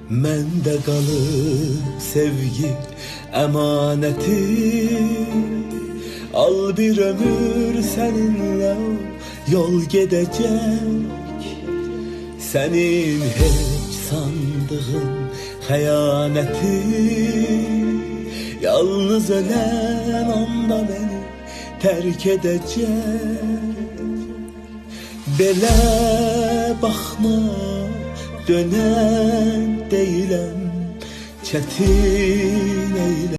Məndə qalıb sevgi əmanəti. Al bir ömür səninlə yol gedəcək. Sənin heç sandığın xəyanəti. Yalnız ölən anda məni tərk edəcək. Belə baxma, dönən deyiləm, çətin eylə.